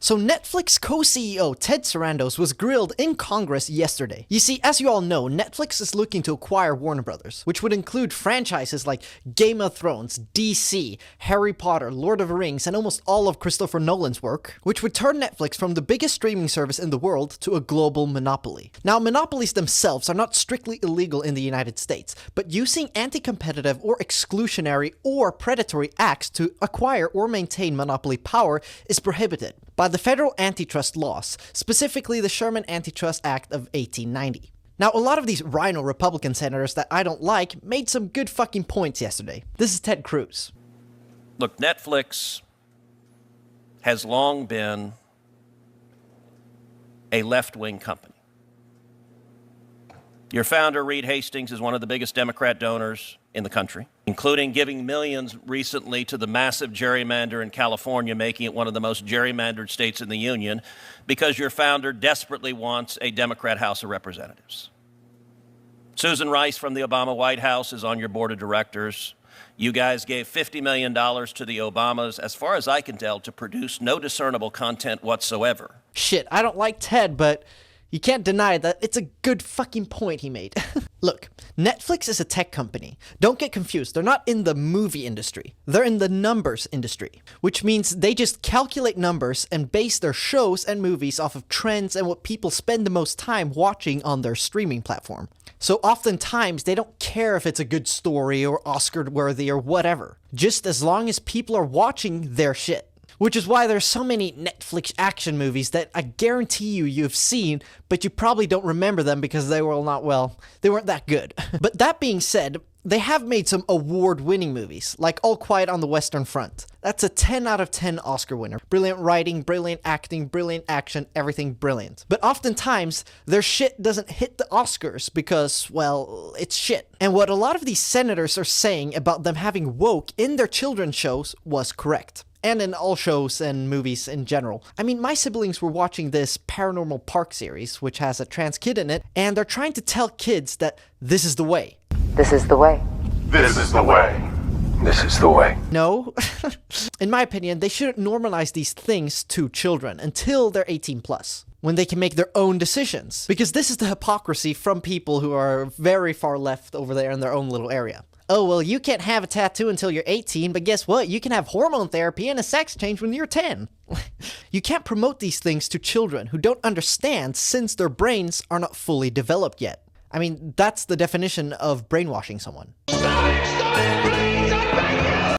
So Netflix co-CEO Ted Sarandos was grilled in Congress yesterday. You see, as you all know, Netflix is looking to acquire Warner Brothers, which would include franchises like Game of Thrones, DC, Harry Potter, Lord of the Rings, and almost all of Christopher Nolan's work, which would turn Netflix from the biggest streaming service in the world to a global monopoly. Now, monopolies themselves are not strictly illegal in the United States, but using anti-competitive or exclusionary or predatory acts to acquire or maintain monopoly power is prohibited by the federal antitrust laws, specifically the Sherman Antitrust Act of 1890. Now, a lot of these rhino Republican senators that I don't like made some good fucking points yesterday. This is Ted Cruz. Look, Netflix has long been a left-wing company. Your founder, Reed Hastings, is one of the biggest Democrat donors in the country, including giving millions recently to the massive gerrymander in California, making it one of the most gerrymandered states in the union, because your founder desperately wants a Democrat House of Representatives. Susan Rice from the Obama White House is on your board of directors. You guys gave $50 million to the Obamas, as far as I can tell, to produce no discernible content whatsoever. Shit, I don't like Ted, but you can't deny that it's a good fucking point he made. Look, Netflix is a tech company. Don't get confused. They're not in the movie industry. They're in the numbers industry, which means they just calculate numbers and base their shows and movies off of trends and what people spend the most time watching on their streaming platform. So oftentimes, they don't care if it's a good story or Oscar-worthy or whatever, just as long as people are watching their shit. Which is why there's so many Netflix action movies that I guarantee you've seen, but you probably don't remember them because they weren't that good. But that being said, they have made some award-winning movies, like All Quiet on the Western Front. That's a 10 out of 10 Oscar winner. Brilliant writing, brilliant acting, brilliant action, everything brilliant. But oftentimes, their shit doesn't hit the Oscars because, well, it's shit. And what a lot of these senators are saying about them having woke in their children's shows was correct. And in all shows and movies in general. I mean, my siblings were watching this Paranormal Park series, which has a trans kid in it, and they're trying to tell kids that this is the way. This is the way. This is the way. This is the way. No. In my opinion, they shouldn't normalize these things to children until they're 18 plus, when they can make their own decisions. Because this is the hypocrisy from people who are very far left over there in their own little area. Oh, well, you can't have a tattoo until you're 18, but guess what? You can have hormone therapy and a sex change when you're 10. You can't promote these things to children who don't understand since their brains are not fully developed yet. I mean, that's the definition of brainwashing someone.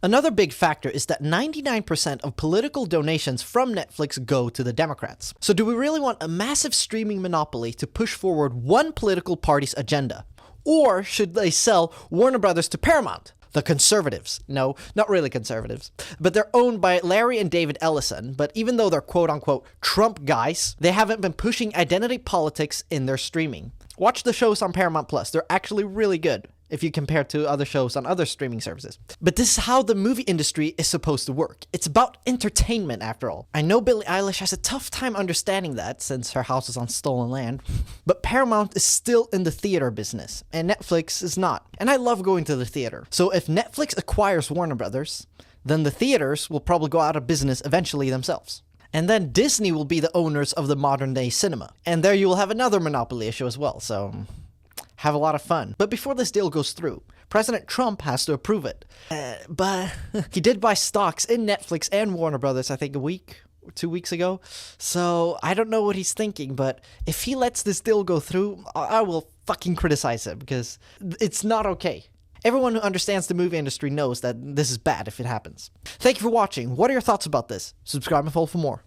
Another big factor is that 99% of political donations from Netflix go to the Democrats. So do we really want a massive streaming monopoly to push forward one political party's agenda? Or should they sell Warner Brothers to Paramount? The conservatives. No, not really conservatives. But they're owned by Larry and David Ellison, but even though they're quote-unquote Trump guys, they haven't been pushing identity politics in their streaming. Watch the shows on Paramount Plus. They're actually really good if you compare to other shows on other streaming services. But this is how the movie industry is supposed to work. It's about entertainment, after all. I know Billie Eilish has a tough time understanding that, since her house is on stolen land. But Paramount is still in the theater business, and Netflix is not. And I love going to the theater. So if Netflix acquires Warner Brothers, then the theaters will probably go out of business eventually themselves. And then Disney will be the owners of the modern-day cinema. And there you will have another monopoly issue as well, so have a lot of fun. But before this deal goes through, President Trump has to approve it. But he did buy stocks in Netflix and Warner Brothers, I think a week or 2 weeks ago. So I don't know what he's thinking, but if he lets this deal go through, I will fucking criticize him because it's not okay. Everyone who understands the movie industry knows that this is bad if it happens. Thank you for watching. What are your thoughts about this? Subscribe and follow for more.